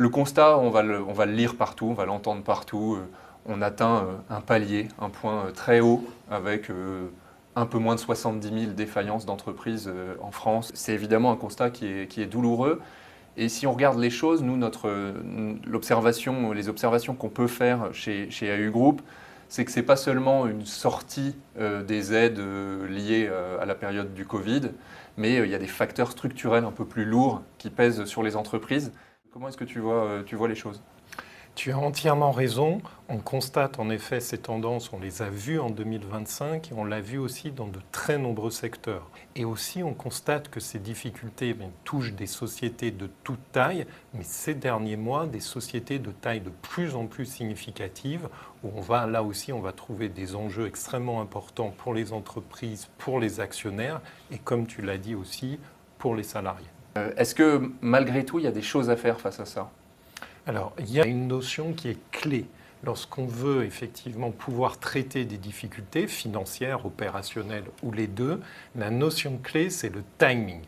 Le constat, on va le lire partout, on va l'entendre partout. On atteint un palier, un point très haut, avec un peu moins de 70 000 défaillances d'entreprises en France. C'est évidemment un constat qui est douloureux. Et si on regarde les choses, nous, les observations qu'on peut faire chez AU Group, c'est que ce n'est pas seulement une sortie des aides liées à la période du Covid, mais il y a des facteurs structurels un peu plus lourds qui pèsent sur les entreprises. Comment est-ce que tu vois les choses? Tu as entièrement raison. On constate en effet ces tendances, on les a vues en 2025 et on l'a vu aussi dans de très nombreux secteurs. Et aussi on constate que ces difficultés touchent des sociétés de toute taille, mais ces derniers mois, des sociétés de taille de plus en plus significative, où là aussi on va trouver des enjeux extrêmement importants pour les entreprises, pour les actionnaires et comme tu l'as dit aussi, pour les salariés. Est-ce que malgré tout, il y a des choses à faire face à ça? Alors, il y a une notion qui est clé. Lorsqu'on veut effectivement pouvoir traiter des difficultés financières, opérationnelles ou les deux, la notion clé, c'est le timing.